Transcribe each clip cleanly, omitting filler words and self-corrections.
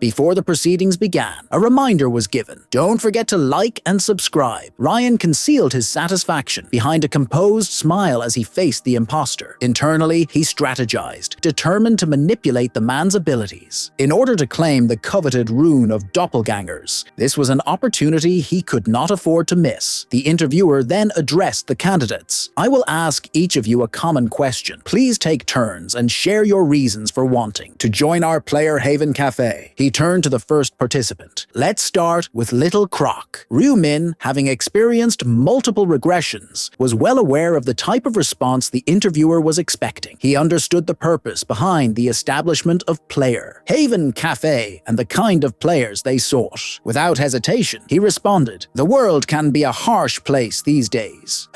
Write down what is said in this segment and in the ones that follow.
Before the proceedings began, a reminder was given. Don't forget to like and subscribe. Ryan concealed his satisfaction behind a composed smile as he faced the imposter. Internally, he strategized, determined to manipulate the man's abilities in order to claim the coveted rune of doppelgangers. This was an opportunity he could not afford to miss. The interviewer then addressed the candidates. I will ask each of you a common question. Please take turns and share your reasons for wanting to join our Player Haven Cafe. He turned to the first participant. Let's start with Little Croc. Ryu Min, having experienced multiple regressions, was well aware of the type of response the interviewer was expecting. He understood the purpose behind the establishment of Player Haven Cafe and the kind of players they sought. Without hesitation, he responded, "The world can be a harsh place these days.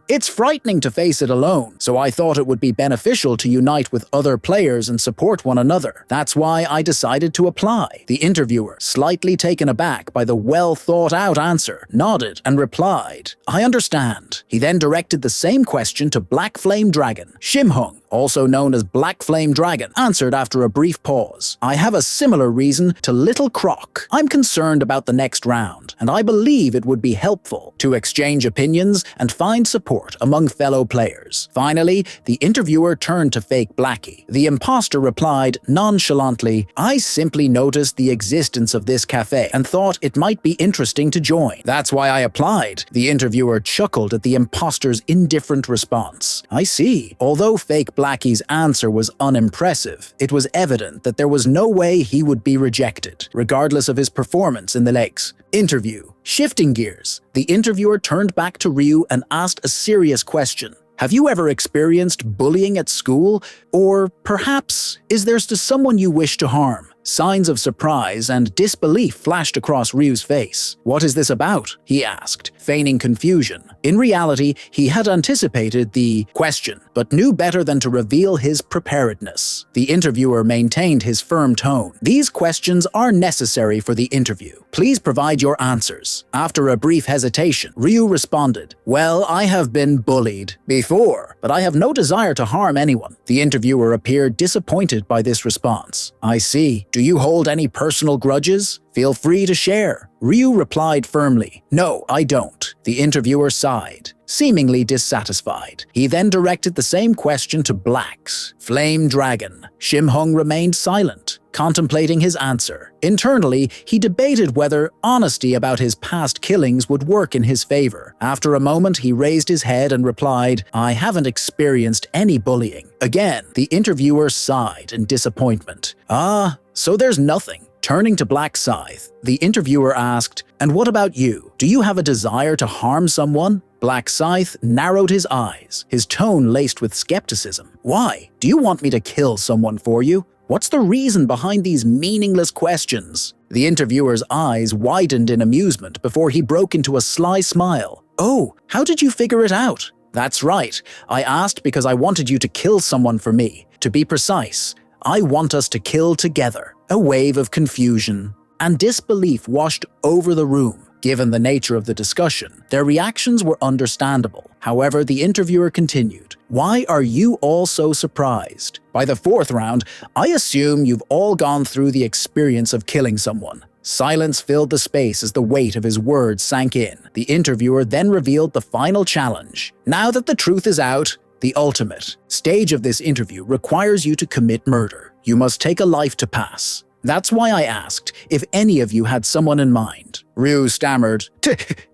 It's frightening to face it alone, so I thought it would be beneficial to unite with other players and support one another. That's why I decided to apply." The interviewer, slightly taken aback by the well-thought-out answer, nodded and replied, "I understand." He then directed the same question to Black Flame Dragon. Shimhung, also known as Black Flame Dragon, answered after a brief pause. "I have a similar reason to Little Croc. I'm concerned about the next round, and I believe it would be helpful to exchange opinions and find support among fellow players." Finally, the interviewer turned to Fake Blackie. The imposter replied nonchalantly, "I simply noticed the existence of this cafe and thought it might be interesting to join. That's why I applied." The interviewer chuckled at the imposter's indifferent response. "I see." Although Fake Blackie's answer was unimpressive, it was evident that there was no way he would be rejected, regardless of his performance in the legs. Interview. Shifting gears, the interviewer turned back to Ryu and asked a serious question. Have you ever experienced bullying at school? Or perhaps, is there someone you wish to harm? Signs of surprise and disbelief flashed across Ryu's face. "What is this about?" he asked, feigning confusion. In reality, he had anticipated the question, but knew better than to reveal his preparedness. The interviewer maintained his firm tone. "These questions are necessary for the interview. Please provide your answers." After a brief hesitation, Ryu responded, "Well, I have been bullied before, but I have no desire to harm anyone." The interviewer appeared disappointed by this response. "I see. Do you hold any personal grudges? Feel free to share." Ryu replied firmly, "No, I don't." The interviewer sighed, seemingly dissatisfied. He then directed the same question to Black's Flame Dragon. Shimhung remained silent, contemplating his answer. Internally, he debated whether honesty about his past killings would work in his favor. After a moment, he raised his head and replied, "I haven't experienced any bullying." Again, the interviewer sighed in disappointment. So there's nothing." Turning to Black Scythe, the interviewer asked, "And what about you? Do you have a desire to harm someone?" Black Scythe narrowed his eyes, his tone laced with skepticism. "Why? Do you want me to kill someone for you? What's the reason behind these meaningless questions?" The interviewer's eyes widened in amusement before he broke into a sly smile. "Oh, how did you figure it out?" "That's right. I asked because I wanted you to kill someone for me. To be precise, I want us to kill together." A wave of confusion and disbelief washed over the room. Given the nature of the discussion, their reactions were understandable. However, the interviewer continued, "Why are you all so surprised? By the fourth round, I assume you've all gone through the experience of killing someone." Silence filled the space as the weight of his words sank in. The interviewer then revealed the final challenge. "Now that the truth is out, the ultimate stage of this interview requires you to commit murder. You must take a life to pass. That's why I asked if any of you had someone in mind." Ryu stammered,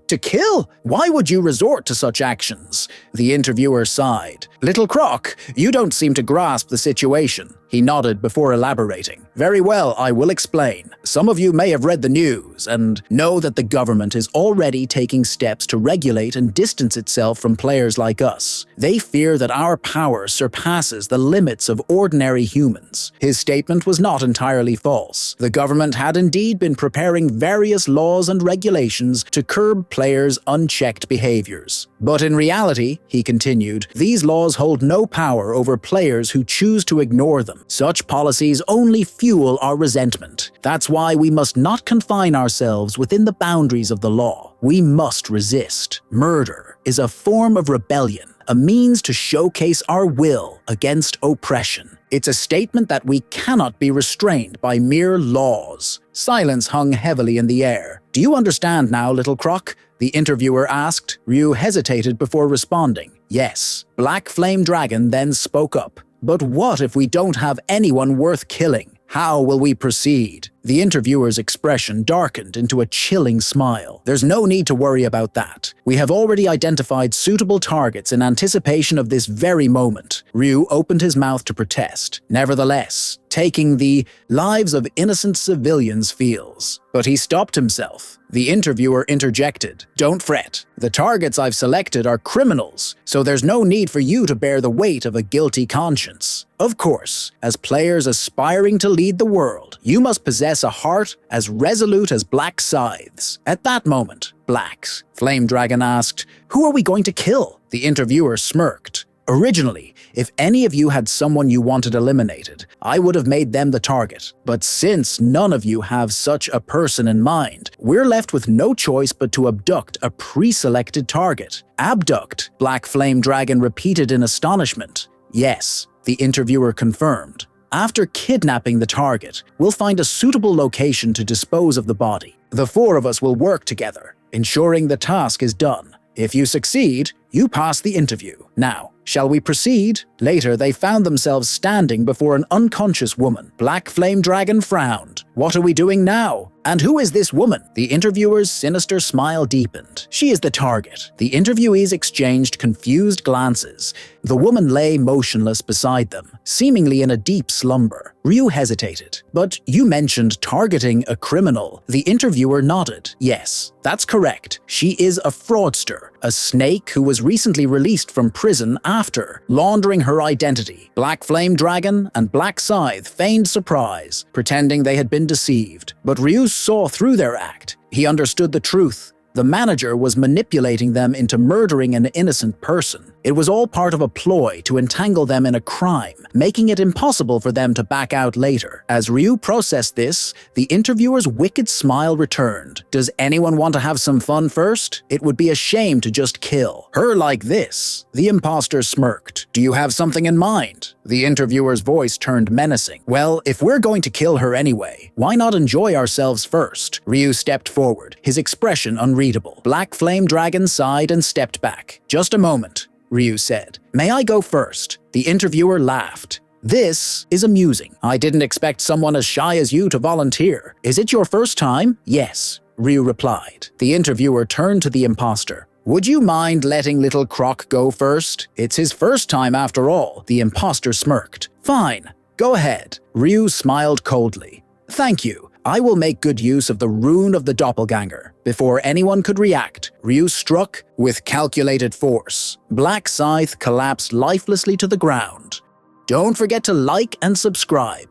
To kill? Why would you resort to such actions?" The interviewer sighed. "Little Croc, you don't seem to grasp the situation." He nodded before elaborating. "Very well, I will explain. Some of you may have read the news and know that the government is already taking steps to regulate and distance itself from players like us. They fear that our power surpasses the limits of ordinary humans." His statement was not entirely false. The government had indeed been preparing various laws and regulations to curb players' unchecked behaviors. But in reality, he continued, these laws hold no power over players who choose to ignore them. Such policies only fuel our resentment. That's why we must not confine ourselves within the boundaries of the law. We must resist. Murder is a form of rebellion, a means to showcase our will against oppression. It's a statement that we cannot be restrained by mere laws. Silence hung heavily in the air. Do you understand now, little croc? The interviewer asked. Ryu hesitated before responding. Yes. Black Flame Dragon then spoke up. But what if we don't have anyone worth killing? How will we proceed? The interviewer's expression darkened into a chilling smile. There's no need to worry about that. We have already identified suitable targets in anticipation of this very moment. Ryu opened his mouth to protest. Nevertheless, taking the lives of innocent civilians feels. But he stopped himself. The interviewer interjected. Don't fret. The targets I've selected are criminals, so there's no need for you to bear the weight of a guilty conscience. Of course, as players aspiring to lead the world, you must possess a heart as resolute as black scythes. At that moment, Black's Flame Dragon asked, "Who are we going to kill?" The interviewer smirked. Originally, if any of you had someone you wanted eliminated, I would have made them the target. But since none of you have such a person in mind, we're left with no choice but to abduct a pre-selected target. Abduct, Black Flame Dragon repeated in astonishment. Yes, the interviewer confirmed. After kidnapping the target, we'll find a suitable location to dispose of the body. The four of us will work together, ensuring the task is done. If you succeed, you pass the interview. Now, shall we proceed? Later, they found themselves standing before an unconscious woman. Black Flame Dragon frowned. What are we doing now? And who is this woman? The interviewer's sinister smile deepened. She is the target. The interviewees exchanged confused glances. The woman lay motionless beside them, seemingly in a deep slumber. Ryu hesitated. But you mentioned targeting a criminal. The interviewer nodded. Yes, that's correct. She is a fraudster, a snake who was recently released from prison after laundering her identity. Black Flame Dragon and Black Scythe feigned surprise, pretending they had been deceived. But Ryu saw through their act. He understood the truth. The manager was manipulating them into murdering an innocent person. It was all part of a ploy to entangle them in a crime, making it impossible for them to back out later. As Ryu processed this, the interviewer's wicked smile returned. Does anyone want to have some fun first? It would be a shame to just kill her like this. The imposter smirked. Do you have something in mind? The interviewer's voice turned menacing. Well, if we're going to kill her anyway, why not enjoy ourselves first? Ryu stepped forward, his expression unreadable. Black Flame Dragon sighed and stepped back. Just a moment, Ryu said. May I go first? The interviewer laughed. This is amusing. I didn't expect someone as shy as you to volunteer. Is it your first time? Yes, Ryu replied. The interviewer turned to the imposter. Would you mind letting little Croc go first? It's his first time after all. The imposter smirked. Fine, go ahead. Ryu smiled coldly. Thank you. I will make good use of the rune of the doppelganger. Before anyone could react, Ryu struck with calculated force. Black Scythe collapsed lifelessly to the ground. Don't forget to like and subscribe.